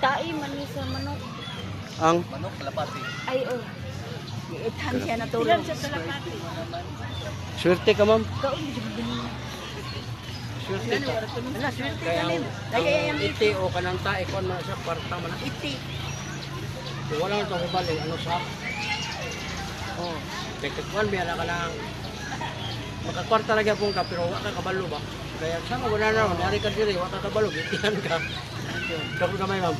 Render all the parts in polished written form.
Tai man ni sa manok. Ang Manok, kalapati. Ay, oh. Iithan siya na tulog. Ilan siya kalapati? swerte ka, ma'am. Kaon di siya bilhin. Swerte ka. Wala, swerte ka Kaya rin. ang Kaya yung iti o kanang tae kon man sa kwarta man. iti. Kung wala man itong ibalik, ano sa? Oh, pagkakuan biya ka lang. Makakwarta lagi akong ka, pero wala ka kabalo ba? Kaya sama wala na, nari ka diri, wala ka kabalo, itihan ka. Dako gamay, ma'am.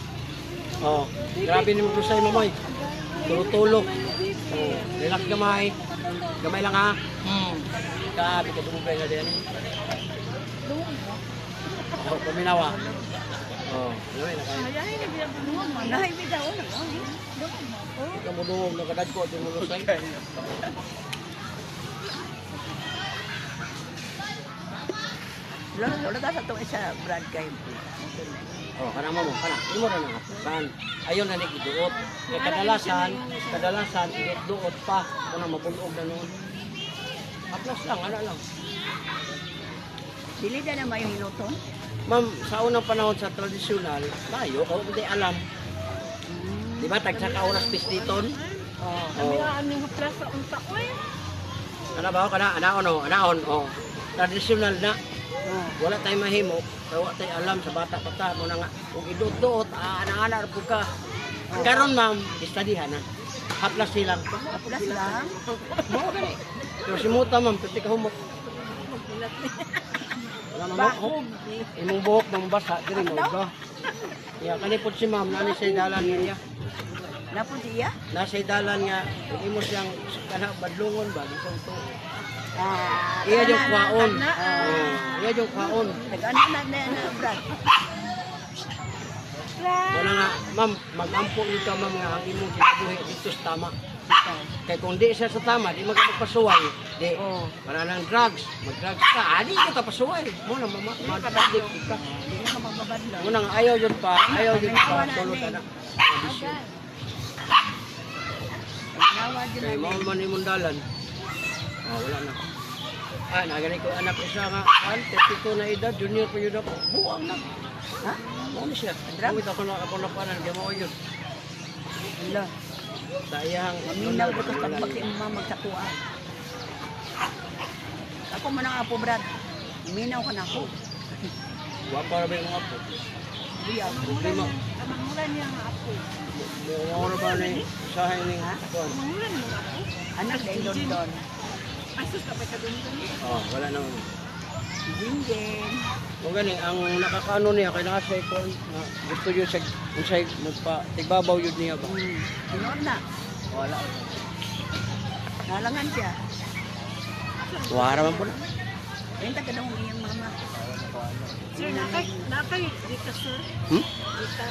Oh, grabe ni mo kusay, mamoy. Tulog-tulog. Oh, relax gamay. Gamay lang ha. Grabe ka dumugay na din. Oh, paminawa. Oh, gamay na kayo. Ay, na bilang bunuan man. Nahay bitaw na. Ikaw mo doon, nagadad ko, ito mo lusay. Wala ka sa to isa Brad kay. Oh, kanang mo, kanang. Imo ra na kan. Ayon na ni giduot. Kay kadalasan iduot pa kanang mabulog na noon. Aplas lang, ana lang. Dili na may hinuton. Ma'am, sa unang panahon sa tradisyonal, tayo ko hindi alam. Di ba tagsa ka oras pisliton? Oh. Kami ang aming haplas sa unta ko eh. Ana ba kana anaon oh. Tradisyonal na. Wala tay mahimo, kay wala tay alam sa bata pa ta mo na nga ug idot-dot ana-ana ra pud ka. Karon ma'am, istadihan na. Haplas silang. Aplas lang. Mo gani. Pero si Muta ma'am, pati ka humok. Wala mamok. Imong buhok ng basa diri mo ba? Ya kani pud si ma'am nani sa dalan niya. Napon siya? Nasa dalan nga ug imo siyang kana badlongon ba bisang to. Ah, Iya yung kwaon. Iya yung kwaon. nag-ano na Brad. Wala nga, ma'am, mag-ampo yun ka ma'am nga ang imong kinabuhi dito sa tama. Kaya kung di siya sa tama, di magpapasuway. Di, wala nang drugs. Mag-drugs ka, di ka tapasuway. Muna, madaddik ka. Hindi na ka magbabadlaw. Muna nga, ayaw yun pa, tulog ka na. Addition. Nawa din Kaya na. mo man imong dalan. Wala na. Nagani ko anak isa nga, 32 na edad, junior pa yun ako. Buwang na. Ha? Ano siya? Gamit ako na panan, kaya mo yun. Wala. Dayang, Maminaw dito sa pag si mama magsakuha. Ako man ang apo Brad. Minaw ka na ako. wapa na ba yung apo? Diya. Problema. Amangulan niya ang apo. Ano ba na yung usahay ng kuwan? Amangulan mo ako. Anak na London. Asus ka pa ka doon. Wala naman. Jinjen. Kung gani, ang nakakaano niya, kaya nakasay ko, gusto yun sa, unsay, tigbabaw yun niya ba? Sinood na. Wala. Nalangan siya. Wala man po na. Ayun ka daw iyang mama. Sir, nakay, dito sir. Dito.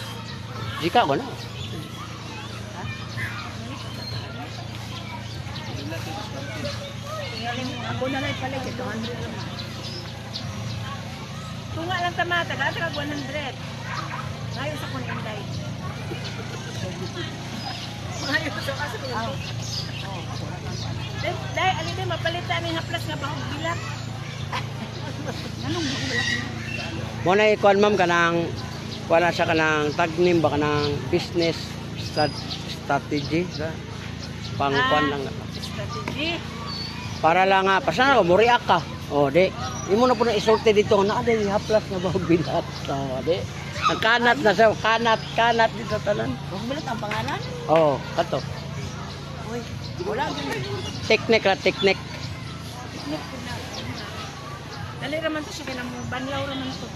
Jika ko na. Ako na lang pala ito. 200 naman. Tunga lang tama, taga 100. Ngayon sa kuning day. Ngayon sa kaso ko. Dai, ali day mapalitan ni haplas nga bahog bilat. Anong magulat na? Muna ikuan ma'am kanang, wala siya kanang tagnim ba kanang business strategy. Pangkuan lang. Strategy. Para lang nga, pasana ko, muriak ka. Di. Imo na po na isorte dito. Di, haplas na ba bilat. Di. Ang kanat na siya. Kanat dito talan. Magulat ang pangalan? Kato. Uy, wala. Teknik. Dali raman to siya kinang banlaw raman to.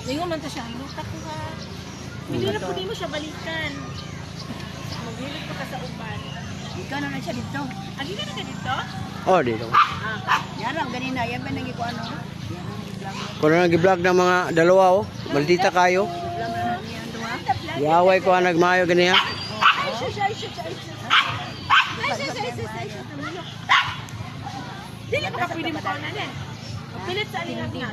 Lingon man to siya, lutak ko ka. Hindi na pwede mo siya balikan. Maghilig pa ka sa uban. Ikaw na siya dito. Agi na ka dito? Dito. Yan lang, ganina. Yan ba nang ikuha ano? Yan ang vlog. Kung nag-vlog ng mga dalawa, maldita kayo. Vlog na yan doon. Yaway ko ang nagmayo ganiya. Dili pa ka pwede mo kaunanin. Pilit sa alingat nga.